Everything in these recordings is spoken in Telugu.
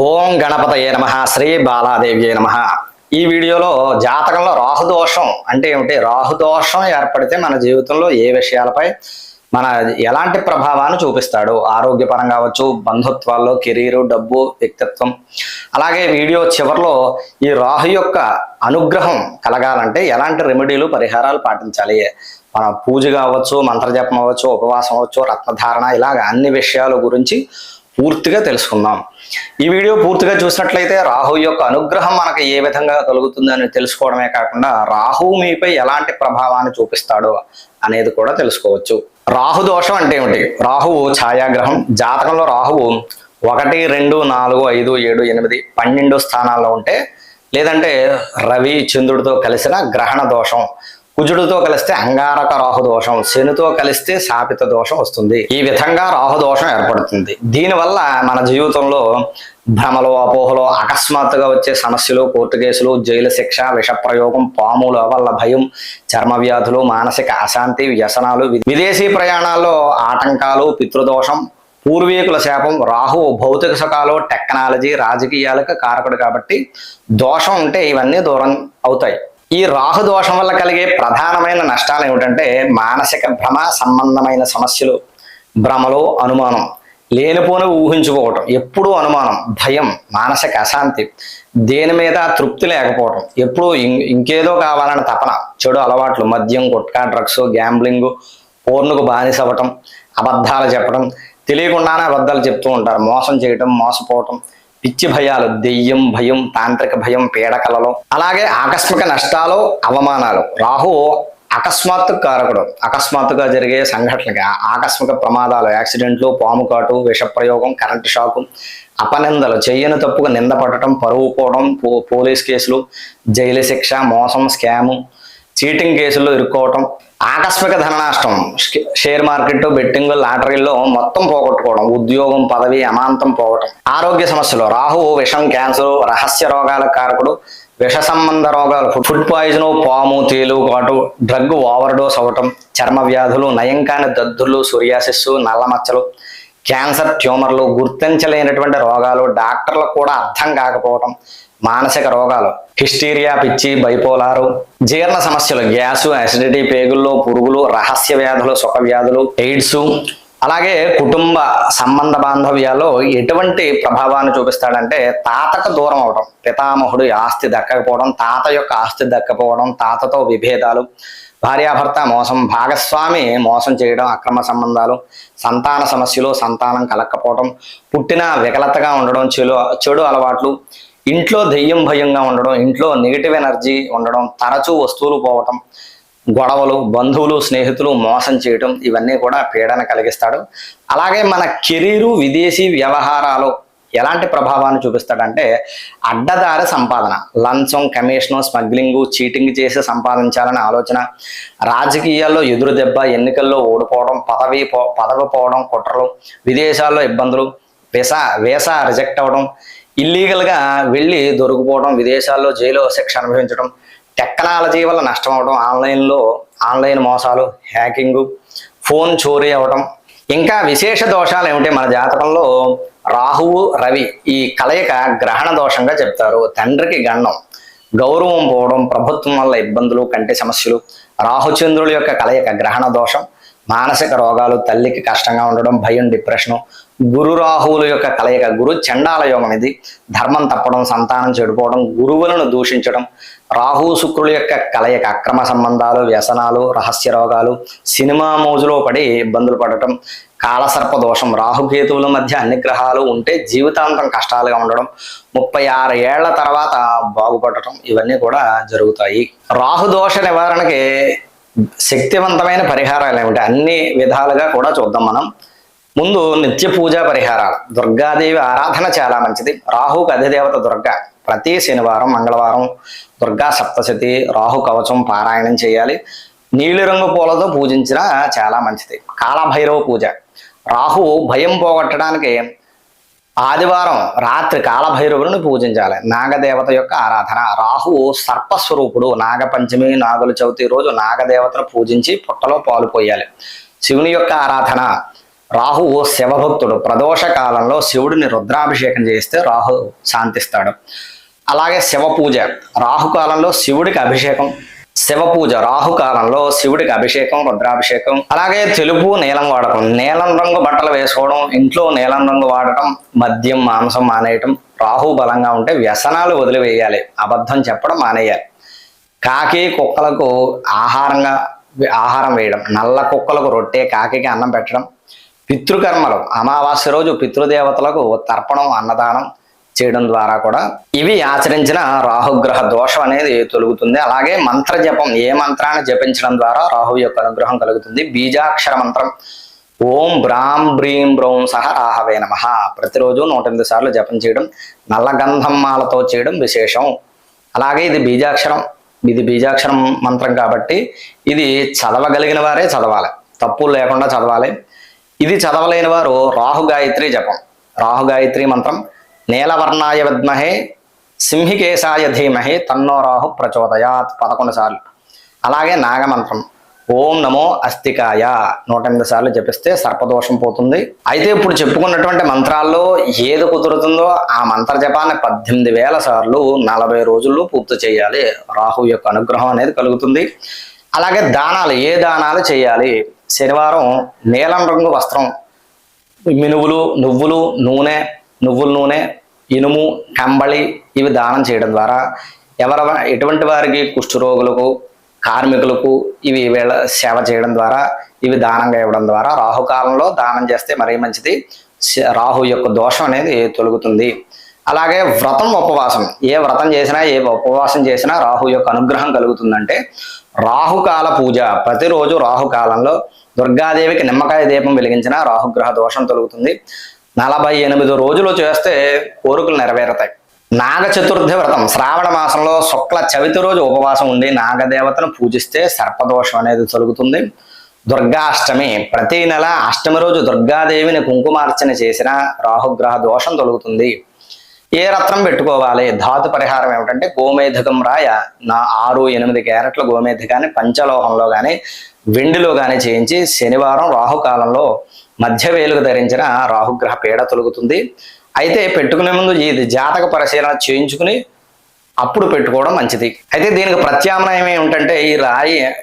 ఓం గణపతయే నమః శ్రీ బాలాదేవ్యే నమః. ఈ వీడియోలో జాతకంలో రాహుదోషం అంటే ఏమిటి, రాహుదోషం ఏర్పడితే మన జీవితంలో ఏ విషయాలపై మన ఎలాంటి ప్రభావాన్ని చూపిస్తాడు, ఆరోగ్యపరంగా కావచ్చు, బంధుత్వాల్లో, కెరీరు, డబ్బు, వ్యక్తిత్వం. అలాగే వీడియో చివరిలో ఈ రాహు యొక్క అనుగ్రహం కలగాలంటే ఎలాంటి రెమెడీలు, పరిహారాలు పాటించాలి, మన పూజ కావచ్చు, మంత్రజపం అవ్వచ్చు, ఉపవాసం అవ్వచ్చు, రత్నధారణ, ఇలాగ అన్ని విషయాల గురించి పూర్తిగా తెలుసుకుందాం. ఈ వీడియో పూర్తిగా చూసినట్లయితే రాహు యొక్క అనుగ్రహం మనకు ఏ విధంగా కలుగుతుందని తెలుసుకోవడమే కాకుండా రాహు మీపై ఎలాంటి ప్రభావాన్ని చూపిస్తాడో అనేది కూడా తెలుసుకోవచ్చు. రాహు దోషం అంటే ఏమిటి? రాహువు ఛాయాగ్రహం. జాతకంలో రాహువు 1, 2, 4, 5, 7, 8, 12 స్థానాల్లో ఉంటే, లేదంటే రవి చంద్రుడితో కలిసిన గ్రహణ దోషం, కుజుడితో కలిస్తే అంగారక రాహు దోషం, శనితో కలిస్తే శాపిత దోషం వస్తుంది. ఈ విధంగా రాహు దోషం ఏర్పడుతుంది. దీనివల్ల మన జీవితంలో భ్రమలు, అపోహలు, అకస్మాత్తుగా వచ్చే సమస్యలు, కోర్టు కేసులు, జైలు శిక్ష, విషప్రయోగం, పాముల వల్ల భయం, చర్మ వ్యాధులు, మానసిక అశాంతి, వ్యసనాలు, విదేశీ ప్రయాణాల్లో ఆటంకాలు, పితృదోషం, పూర్వీకుల శాపం. రాహు భౌతిక సుఖాలు, టెక్నాలజీ, రాజకీయాలకు కారకుడు కాబట్టి దోషం ఉంటే ఇవన్నీ దూరం అవుతాయి. ఈ రాహు దోషం వల్ల కలిగే ప్రధానమైన నష్టాలు ఏమిటంటే మానసిక భ్రమ సంబంధమైన సమస్యలు, భ్రమలు, అనుమానం, లేనిపోని ఊహించుకోవటం, ఎప్పుడూ అనుమానం, భయం, మానసిక అశాంతి, దేని మీద తృప్తి లేకపోవటం, ఎప్పుడూ ఇంకేదో కావాలని తపన, చెడు అలవాట్లు, మద్యం, గుట్కా, డ్రగ్స్, గ్యాంబ్లింగ్, పోర్నుకు బానిస అవ్వటం, అబద్ధాలు చెప్పడం, తెలియకుండానే అబద్ధాలు చెప్తూ ఉంటారు, మోసం చేయటం, మోసపోవటం, పిచ్చి భయాలు, దెయ్యం భయం, తాంత్రిక భయం, పీడకలలో, అలాగే ఆకస్మిక నష్టాలు, అవమానాలు. రాహు అకస్మాత్తు కారకుడు. అకస్మాత్తుగా జరిగే సంఘటనకి, ఆకస్మిక ప్రమాదాలు, యాక్సిడెంట్లు, పాము కాటు, విషప్రయోగం, కరెంటు షాకు, అపనిందలు, చెయ్యని తప్పుగా నింద పడటం, పరువు పోవడం, పోలీస్ కేసులు, జైలు శిక్ష, మోసం, స్కాము, చీటింగ్ కేసుల్లో ఇరుక్కోవటం, ఆకస్మిక ధన నష్టం, షేర్ మార్కెట్, బెట్టింగ్, లాటరీల్లో మొత్తం పోగొట్టుకోవడం, ఉద్యోగం, పదవి అమాంతం పోవటం. ఆరోగ్య సమస్యలు. రాహు విషం, క్యాన్సర్, రహస్య రోగాల కారకుడు. విష సంబంధ రోగాలు, ఫుడ్ పాయిజన్, పాము, తేలు కాటు, డ్రగ్ ఓవర్ డోస్ అవ్వటం, చర్మ వ్యాధులు, నయం కాని దద్దుర్లు, సోరియాసిస్, నల్ల మచ్చలు, క్యాన్సర్, ట్యూమర్లు, గుర్తించలేనటువంటి రోగాలు, డాక్టర్లకు కూడా అర్థం కాకపోవటం, మానసిక రోగాలు, హిస్టీరియా, పిచ్చి, బైపోలారు, జీర్ణ సమస్యలు, గ్యాసు, అసిడిటీ, పేగుల్లో పురుగులు, రహస్య వ్యాధులు, సుఖ వ్యాధులు, ఎయిడ్స్. అలాగే కుటుంబ సంబంధ బాంధవ్యాల్లో ఎటువంటి ప్రభావాన్ని చూపిస్తాడంటే తాతకు దూరం అవడం, పితామహుడు ఆస్తి దక్కకపోవడం, తాత యొక్క ఆస్తి దక్కపోవడం, తాతతో విభేదాలు, భార్యాభర్త మోసం, భాగస్వామి మోసం చేయడం, అక్రమ సంబంధాలు, సంతాన సమస్యలు, సంతానం కలక్కపోవడం, పుట్టిన వికలతగా ఉండడం, చెడు అలవాట్లు, ఇంట్లో దెయ్యం భయంగా ఉండడం, ఇంట్లో నెగిటివ్ ఎనర్జీ ఉండడం, తరచూ వస్తువులు పోవటం, గొడవలు, బంధువులు, స్నేహితులు మోసం చేయటం, ఇవన్నీ కూడా పీడన కలిగిస్తాడు. అలాగే మన కెరీరు, విదేశీ వ్యవహారాలు ఎలాంటి ప్రభావాన్ని చూపిస్తాడంటే అడ్డదారి సంపాదన, లంచం, కమిషను, స్మగ్లింగు, చీటింగ్ చేసి సంపాదించాలనే ఆలోచన, రాజకీయాల్లో ఎదురు దెబ్బ, ఎన్నికల్లో ఓడిపోవడం, పదవి పోవడం, కుట్రలు, విదేశాల్లో ఇబ్బందులు, వీసా రిజెక్ట్ అవ్వడం, ఇల్లీగల్గా వెళ్ళి దొరికిపోవడం, విదేశాల్లో జైలు శిక్ష అనుభవించడం, టెక్నాలజీ వల్ల నష్టం అవడం, ఆన్లైన్ మోసాలు, హ్యాకింగ్, ఫోన్ చోరీ అవ్వడం. ఇంకా విశేష దోషాలు ఏమిటి? మన జాతకంలో రాహువు, రవి ఈ కలయిక గ్రహణ దోషంగా చెప్తారు. తండ్రికి గండం, గౌరవం పోవడం, ప్రభుత్వం వల్ల ఇబ్బందులు, కంటి సమస్యలు, రాహుచంద్రుల యొక్క కలయిక గ్రహణ దోషం, మానసిక రోగాలు, తల్లికి కష్టంగా ఉండడం, భయం, డిప్రెషను, గురు రాహువుల యొక్క కలయిక గురు చండాల యోగం, ఇది ధర్మం తప్పడం, సంతానం చెడిపోవడం, గురువులను దూషించడం, రాహు శుక్రుల యొక్క కలయిక అక్రమ సంబంధాలు, వ్యసనాలు, రహస్య రోగాలు, సినిమా మోజులో పడి ఇబ్బందులు పడటం, కాలసర్ప దోషం, రాహుకేతువుల మధ్య అన్ని గ్రహాలు ఉంటే జీవితాంతం కష్టాలుగా ఉండడం, 36 ఏళ్ల తర్వాత బాగుపడటం, ఇవన్నీ కూడా జరుగుతాయి. రాహు దోష నివారణకి శక్తివంతమైన పరిహారాలు ఏమిటి? అన్ని విధాలుగా కూడా చూద్దాం మనం. ముందు నిత్య పూజా పరిహారాలు. దుర్గాదేవి ఆరాధన చాలా మంచిది. రాహుకు అధిదేవత దుర్గా. ప్రతి శనివారం, మంగళవారం దుర్గా సప్తశతి, రాహు కవచం పారాయణం చేయాలి. నీలిరంగు పూలతో పూజించినా చాలా మంచిది. కాలభైరవ పూజ. రాహు భయం పోగొట్టడానికి ఆదివారం రాత్రి కాలభైరవుని పూజించాలి. నాగదేవత యొక్క ఆరాధన. రాహువు సర్పస్వరూపుడు. నాగపంచమి, నాగుల చవితి రోజు నాగదేవతను పూజించి పుట్టలో పాలు పోయాలి. శివుని యొక్క ఆరాధన. రాహువు శివభక్తుడు. ప్రదోష కాలంలో శివుడిని రుద్రాభిషేకం చేస్తే రాహు శాంతిస్తాడు. అలాగే శివ పూజ, రాహుకాలంలో శివుడికి అభిషేకం. శివ పూజ రాహుకాలంలో శివుడికి అభిషేకం, రుద్రాభిషేకం. అలాగే తెలుపు నీలం వాడకం, నీలం రంగు బట్టలు వేసుకోవడం, ఇంట్లో నీలం రంగు వాడటం, మద్యం మాంసం మానేయటం. రాహు బలంగా ఉంటే వ్యసనాలు వదిలివేయాలి, అబద్ధం చెప్పడం మానేయాలి. కాకి కుక్కలకు ఆహారం వేయడం, నల్ల కుక్కలకు రొట్టె, కాకికి అన్నం పెట్టడం. పితృకర్మలు, అమావాస్య రోజు పితృదేవతలకు తర్పణం, అన్నదానం చేయడం ద్వారా కూడా ఇవి ఆచరించిన రాహుగ్రహ దోషం అనేది తొలుగుతుంది. అలాగే మంత్ర జపం, ఏ మంత్రాన్ని జపించడం ద్వారా రాహు యొక్క అనుగ్రహం కలుగుతుంది. బీజాక్షర మంత్రం ఓం బ్రాం బ్రీం బ్రౌం సహ రాహవే నమః ప్రతిరోజు 108 సార్లు జపం చేయడం, నల్ల గంధం మాలతో చేయడం విశేషం. అలాగే ఇది బీజాక్షరం మంత్రం కాబట్టి ఇది చదవగలిగిన వారే చదవాలి, తప్పులు లేకుండా చదవాలి. ఇది చదవలేని వారు రాహు గాయత్రి జపం, రాహు గాయత్రి మంత్రం నీలవర్ణాయ విద్మహే సింహికేశాయ ధీమహి తన్నో రాహు ప్రచోదయాత్ 11 సార్లు. అలాగే నాగమంత్రం ఓం నమో అస్తికాయ 108 సార్లు జపిస్తే సర్పదోషం పోతుంది. అయితే ఇప్పుడు చెప్పుకున్నటువంటి మంత్రాల్లో ఏది కుదురుతుందో ఆ మంత్ర జపాన్ని 18,000 సార్లు 40 రోజుల్లో పూర్తి చేయాలి. రాహు యొక్క అనుగ్రహం అనేది కలుగుతుంది. అలాగే దానాలు, ఏ దానాలు చేయాలి? శనివారం నీలం రంగు వస్త్రం, మినువులు, నువ్వుల నూనె, ఇనుము, కంబళి ఇవి దానం చేయడం ద్వారా ఎటువంటి వారికి కుష్ఠరోగులకు, కార్మికులకు ఇవి వీళ్ళ సేవ చేయడం ద్వారా, ఇవి దానంగా ఇవ్వడం ద్వారా రాహుకాలంలో దానం చేస్తే మరీ మంచిది. రాహు యొక్క దోషం అనేది తొలగుతుంది. అలాగే వ్రతం, ఉపవాసం, ఏ వ్రతం చేసినా ఏ ఉపవాసం చేసినా రాహు యొక్క అనుగ్రహం కలుగుతుందంటే రాహుకాల పూజ. ప్రతిరోజు రాహుకాలంలో దుర్గాదేవికి నిమ్మకాయ దీపం వెలిగించిన రాహుగ్రహ దోషం తొలుగుతుంది. 48 రోజులు చేస్తే కోరికలు నెరవేరుతాయి. నాగ చతుర్థి వ్రతం, శ్రావణ మాసంలో శుక్ల చవితి రోజు ఉపవాసం ఉండి నాగదేవతను పూజిస్తే సర్పదోషం అనేది తొలుగుతుంది. దుర్గాష్టమి, ప్రతి నెల అష్టమి రోజు దుర్గాదేవిని కుంకుమార్చన చేసిన రాహుగ్రహ దోషం తొలుగుతుంది. ఏ రత్నం పెట్టుకోవాలి? ధాతు పరిహారం ఏమిటంటే గోమేధికం రాయ 6-8 క్యారెట్ల గోమేధికాన్ని పంచలోహంలో కానీ వెండిలో కానీ చేయించి శనివారం రాహుకాలంలో మధ్య వేలుగు ధరించిన రాహుగ్రహ పీడ తొలుగుతుంది. అయితే పెట్టుకునే ముందు ఇది జాతక పరిశీలన చేయించుకుని అప్పుడు పెట్టుకోవడం మంచిది. అయితే దీనికి ప్రత్యామ్నాయం ఏమిటంటే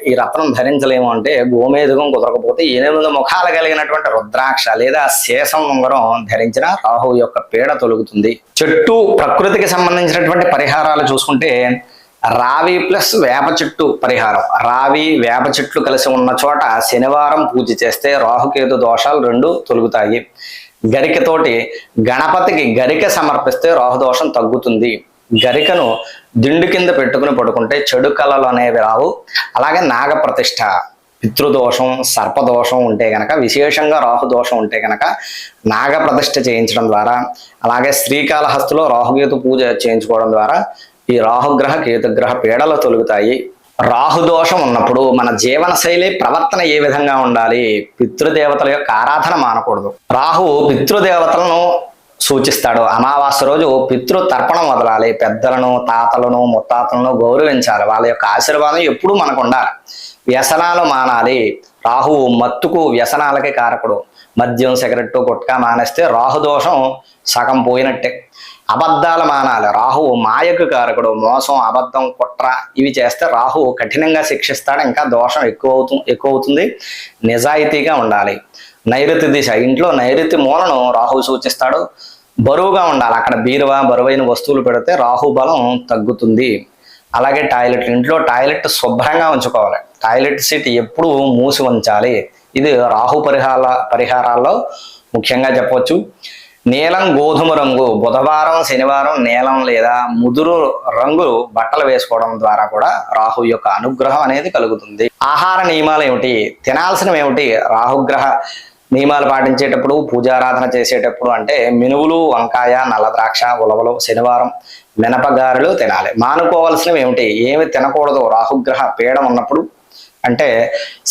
ఈ రత్నం ధరించలేము అంటే గోమేధికం కుదరకపోతే 8 ముఖాలు కలిగినటువంటి రుద్రాక్ష లేదా శేషం ఉంగరం ధరించిన రాహు యొక్క పీడ తొలుగుతుంది. చెట్టు, ప్రకృతికి సంబంధించినటువంటి పరిహారాలు చూసుకుంటే రావి ప్లస్ వేప చెట్టు పరిహారం. రావి, వేప చెట్లు కలిసి ఉన్న చోట శనివారం పూజ చేస్తే రాహుకేతు దోషాలు 2 తొలుగుతాయి. గరికతోటి గణపతికి గరిక సమర్పిస్తే రాహుదోషం తగ్గుతుంది. గరికను దిండు కింద పెట్టుకుని పడుకుంటే చెడు కళలు అనేవి రావు. అలాగే నాగప్రతిష్ఠ, పితృదోషం, సర్పదోషం ఉంటే గనక, విశేషంగా రాహుదోషం ఉంటే గనక నాగప్రతిష్ఠ చేయించడం ద్వారా, అలాగే శ్రీకాళహస్తిలో రాహుకేతు పూజ చేయించుకోవడం ద్వారా ఈ రాహుగ్రహ కేతుగ్రహ పీడలు తొలుగుతాయి. రాహుదోషం ఉన్నప్పుడు మన జీవన శైలి, ప్రవర్తన ఏ విధంగా ఉండాలి? పితృదేవతల యొక్క ఆరాధన మానకూడదు. రాహు పితృదేవతలను సూచిస్తాడు. అమావాస్య రోజు పితృ తర్పణం వదలాలి. పెద్దలను, తాతలను, ముత్తాతలను గౌరవించాలి. వాళ్ళ యొక్క ఆశీర్వాదం ఎప్పుడూ మనకు ఉండాలి. వ్యసనాలు మానాలి. రాహువు మత్తుకు, వ్యసనాలకి కారకుడు. మద్యం, సిగరెట్టు, గుట్కా మానేస్తే రాహుదోషం సగం పోయినట్టే. అబద్ధాలు మానాలి. రాహువు మాయకు కారకుడు. మోసం, అబద్ధం, కుట్ర ఇవి చేస్తే రాహువు కఠినంగా శిక్షిస్తాడు. ఇంకా దోషం ఎక్కువ అవుతుంది. నిజాయితీగా ఉండాలి. నైరుతి దిశ, ఇంట్లో నైరుతి మూలను రాహువు సూచిస్తాడు. బరువుగా ఉండాలి. అక్కడ బీరువా, బరువైన వస్తువులు పెడితే రాహు బలం తగ్గుతుంది. అలాగే టాయిలెట్, ఇంట్లో టాయిలెట్ శుభ్రంగా ఉంచుకోవాలి. టాయిలెట్ సీట్ ఎప్పుడు మూసి ఉంచాలి. ఇది రాహు పరిహారాల్లో ముఖ్యంగా చెప్పవచ్చు. నీలం, గోధుమ రంగు, బుధవారం, శనివారం నీలం లేదా ముదురు రంగు బట్టలు వేసుకోవడం ద్వారా కూడా రాహు యొక్క అనుగ్రహం అనేది కలుగుతుంది. ఆహార నియమాలు ఏమిటి? తినాల్సినవి ఏమిటి? రాహుగ్రహ నియమాలు పాటించేటప్పుడు, పూజారాధన చేసేటప్పుడు అంటే మినువులు, వంకాయ, నల్ల ద్రాక్ష, ఉలవలు, శనివారం మినపగారెలు తినాలి. మానుకోవాల్సినవి ఏమిటి? ఏమి తినకూడదు రాహుగ్రహ పీడం ఉన్నప్పుడు అంటే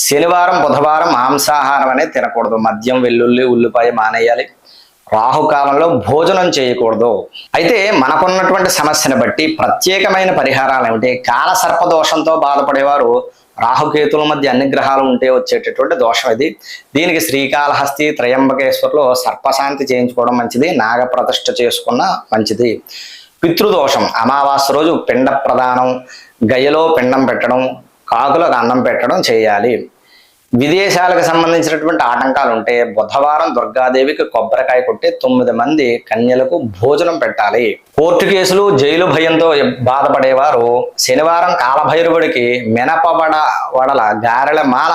శనివారం, బుధవారం మాంసాహారం అనేది తినకూడదు. మద్యం, వెల్లుల్లి, ఉల్లిపాయ మానేయాలి. రాహుకాలంలో భోజనం చేయకూడదు. అయితే మనకున్నటువంటి సమస్యను బట్టి ప్రత్యేకమైన పరిహారాలు ఏమిటి? కాల సర్పదోషంతో బాధపడేవారు రాహుకేతుల మధ్య అన్ని గ్రహాలు ఉంటే వచ్చేటటువంటి దోషం ఇది. దీనికి శ్రీకాళహస్తి త్రయంబకేశ్వర్లో సర్పశాంతి చేయించుకోవడం మంచిది, నాగప్రతిష్ఠ చేసుకున్న మంచిది. పితృదోషం అమావాస్య రోజు పిండ ప్రదానం, గయ్యలో పిండం పెట్టడం, కాకులకు అన్నం పెట్టడం చేయాలి. విదేశాలకు సంబంధించినటువంటి ఆటంకాలు ఉంటే బుధవారం దుర్గాదేవికి కొబ్బరికాయ కొట్టి 9 మంది కన్యలకు భోజనం పెట్టాలి. కోర్టు కేసులు, జైలు భయంతో బాధపడేవారు శనివారం కాలభైరవుడికి వడల గారెల మాల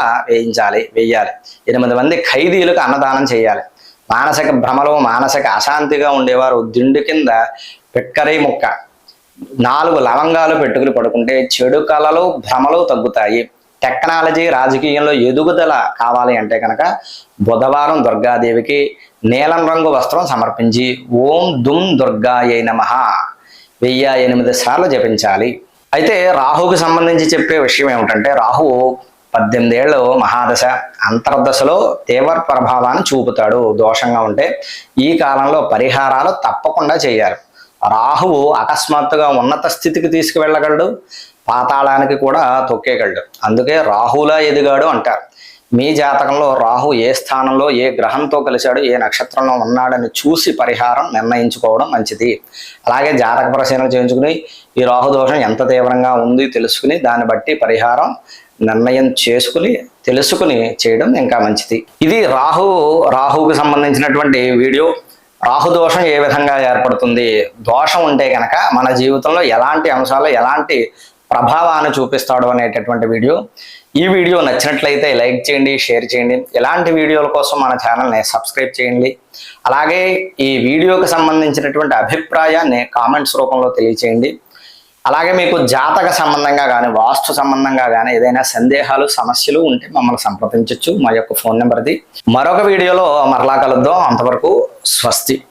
వెయ్యాలి. 8 మంది ఖైదీలకు అన్నదానం చేయాలి. మానసిక భ్రమలు, మానసిక అశాంతిగా ఉండేవారు దిండు కింద పిక్కరి ముక్క 4 లవంగాలు పెట్టుకుని పడుకుంటే చెడు కళలు, భ్రమలు తగ్గుతాయి. టెక్నాలజీ, రాజకీయంలో ఎదుగుదల కావాలి అంటే కనుక బుధవారం దుర్గాదేవికి నీలం రంగు వస్త్రం సమర్పించి ఓం దుమ్ దుర్గాయై నమః 1008 సార్లు జపించాలి. అయితే రాహుకు సంబంధించి చెప్పే విషయం ఏమిటంటే, రాహువు 18 ఏళ్ళు మహాదశ అంతర్దశలో తీవ్ర ప్రభావాన్ని చూపుతాడు. దోషంగా ఉంటే ఈ కాలంలో పరిహారాలు తప్పకుండా చేయాలి. రాహువు అకస్మాత్తుగా ఉన్నత స్థితికి తీసుకువెళ్ళగలడు, పాతాళానికి కూడా తొక్కేయగలడు. అందుకే రాహులా ఎదిగాడు అంటారు. మీ జాతకంలో రాహు ఏ స్థానంలో ఏ గ్రహంతో కలిశాడు, ఏ నక్షత్రంలో ఉన్నాడని చూసి పరిహారం నిర్ణయించుకోవడం మంచిది. అలాగే జాతక పరిశీలన చేయించుకుని ఈ రాహు దోషం ఎంత తీవ్రంగా ఉంది తెలుసుకుని దాన్ని బట్టి పరిహారం నిర్ణయం తెలుసుకుని చేయడం ఇంకా మంచిది. ఇది రాహువుకి సంబంధించినటువంటి వీడియో. రాహు దోషం ఏ విధంగా ఏర్పడుతుంది, దోషం ఉంటే కనుక మన జీవితంలో ఎలాంటి అంశాలు ఎలాంటి ప్రభావాన్ని చూపిస్తాడు అనేటటువంటి వీడియో. ఈ వీడియో నచ్చినట్లయితే లైక్ చేయండి, షేర్ చేయండి. ఇలాంటి వీడియోల కోసం మన ఛానల్ని సబ్స్క్రైబ్ చేయండి. అలాగే ఈ వీడియోకి సంబంధించినటువంటి అభిప్రాయాన్ని కామెంట్స్ రూపంలో తెలియచేయండి. అలాగే మీకు జాతక సంబంధంగా కానీ వాస్తు సంబంధంగా కానీ ఏదైనా సందేహాలు, సమస్యలు ఉంటే మమ్మల్ని సంప్రదించవచ్చు. మా యొక్క ఫోన్ నెంబర్ది. మరొక వీడియోలో మరలా కలుద్దాం. అంతవరకు స్వస్తి.